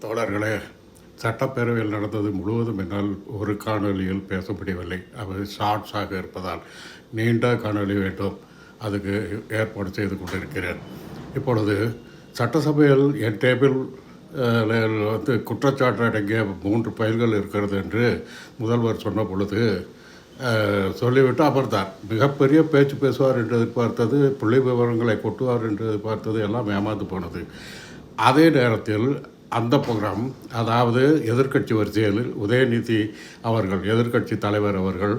தோழர்களே, சட்டப்பேரவையில் நடந்தது முழுவதும் என்னால் ஒரு காணொலியில் பேச முடியவில்லை. அது ஷார்ட்ஸாக இருப்பதால் நீண்ட காணொலி வேண்டும். அதுக்கு ஏற்பாடு செய்து கொண்டிருக்கிறேன். இப்பொழுது சட்டசபையில் என் டேபிள் குற்றச்சாட்டு அடங்கிய 3 ஃபைல்கள் இருக்கிறது என்று முதல்வர் சொன்ன பொழுது சொல்லிவிட்டு அமர்ந்தார். மிகப்பெரிய பேச்சு பேசுவார் என்று எதிர்பார்த்தது, புள்ளி விவரங்களை கொட்டுவார் என்று எதிர்பார்த்தது எல்லாம் ஏமாந்து போனது. அதே நேரத்தில் அந்த ப்ரோக்ராம், அதாவது எதிர்க்கட்சி வரிசையில் உதயநிதி அவர்கள், எதிர்க்கட்சி தலைவர் அவர்கள்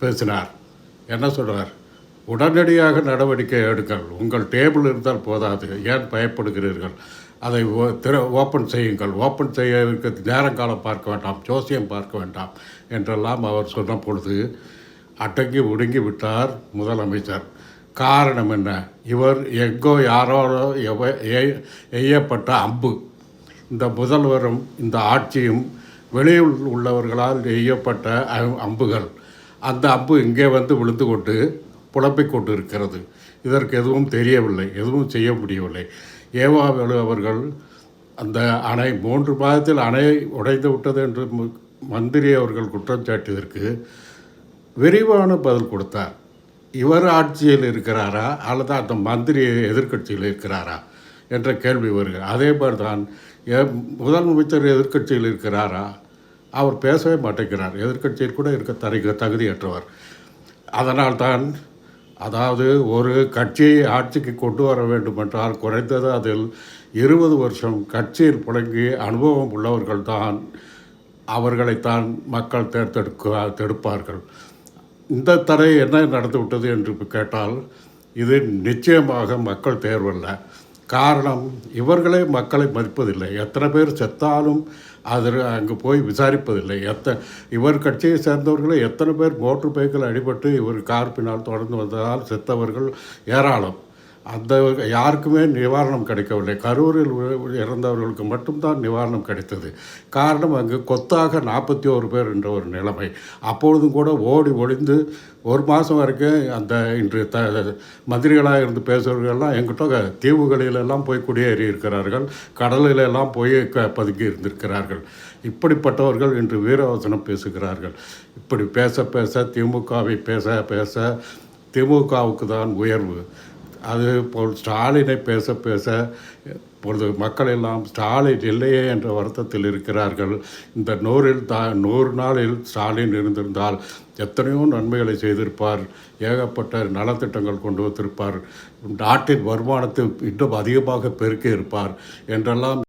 பேசினார். என்ன சொல்கிறார்? உடனடியாக நடவடிக்கை எடுங்கள், உங்கள் டேபிள் இருந்தால் போதாது, ஏன் பயப்படுகிறீர்கள், அதை ஓப்பன் செய்யுங்கள், ஓப்பன் செய்ய நேரங்காலம் பார்க்க வேண்டாம், ஜோசியம் பார்க்க வேண்டாம் என்றெல்லாம் அவர் சொன்ன பொழுது அடங்கி ஒடுங்கி விட்டார் முதலமைச்சர். காரணம் என்ன? இவர் எங்கோ யாரோட எய்யப்பட்ட அம்பு. இந்த முதல்வரும் இந்த ஆட்சியும் வெளியில் உள்ளவர்களால் எய்யப்பட்ட அம்புகள். அந்த அம்பு இங்கே வந்து விழுந்து கொண்டு புலம்பிக் கொண்டு இருக்கிறது. இதற்கு எதுவும் தெரியவில்லை, எதுவும் செய்ய முடியவில்லை. ஏவா வேலு அவர்கள் அந்த அணை 3 மாதத்தில் அணை உடைந்து விட்டது என்று மந்திரி அவர்கள் குற்றம் சாட்டியதற்கு விரிவான பதில் கொடுத்தார். இவர் ஆட்சியில் இருக்கிறாரா அல்லது அந்த மந்திரி எதிர்க்கட்சியில் இருக்கிறாரா என்ற கேள்வி வருகிறது. அதே மாதிரி தான் முதலமைச்சர் எதிர்க்கட்சியில் இருக்கிறாரா? அவர் பேசவே மாட்டேங்கிறார். எதிர்க்கட்சியில் கூட இருக்க தகுதியற்றவர். அதனால்தான், அதாவது ஒரு கட்சியை ஆட்சிக்கு கொண்டு வர வேண்டுமென்றால் குறைந்தது அதில் 20 வருஷம் கட்சியில் புழங்கி அனுபவம் உள்ளவர்கள் தான், அவர்களைத்தான் மக்கள் தேர்ந்தெடுப்பார்கள். இந்த தடை என்ன நடந்துவிட்டது என்று கேட்டால், இது நிச்சயமாக மக்கள் தேர்வல்ல. காரணம், இவர்களே மக்களை மதிப்பதில்லை. எத்தனை பேர் செத்தாலும் அங்கு போய் விசாரிப்பதில்லை. இவர் கட்சியை சேர்ந்தவர்களே எத்தனை பேர் மோட்டர் பைக்கில் அடிபட்டு இவர் கார்பினால் தொடர்ந்து வந்ததால் செத்தவர்கள் ஏராளம். அந்த யாருக்குமே நிவாரணம் கிடைக்கவில்லை. கரூரில் இறந்தவர்களுக்கு மட்டும்தான் நிவாரணம் கிடைத்தது. காரணம், அங்கு கொத்தாக 41 பேர் என்ற ஒரு நிலைமை. அப்பொழுதும் கூட ஓடி ஒளிந்து 1 மாதம் வரைக்கும் அந்த இன்று மந்திரிகளாக இருந்து பேசுகிறவர்கள்லாம் எங்கிட்ட தீவுகளிலெல்லாம் போய் குடியேறி இருக்கிறார்கள், கடலிலெல்லாம் போய் பதுங்கி இருந்திருக்கிறார்கள். இப்படிப்பட்டவர்கள் இன்று வீரவசனம் பேசுகிறார்கள். இப்படி பேச பேச திமுகவை பேச பேச திமுகவுக்கு தான் உயர்வு. அது போல் ஸ்டாலினை பேச பேச இப்பொழுது மக்கள் எல்லாம் ஸ்டாலின் இல்லையே என்ற வருத்தத்தில் இருக்கிறார்கள். இந்த 100 நாளில் ஸ்டாலின் இருந்திருந்தால் எத்தனையோ நன்மைகளை செய்திருப்பார், ஏகப்பட்ட நலத்திட்டங்கள் கொண்டு வந்திருப்பார், நாட்டின் வருமானத்தை இன்னும் அதிகமாக பெருக்கி இருப்பார் என்றெல்லாம்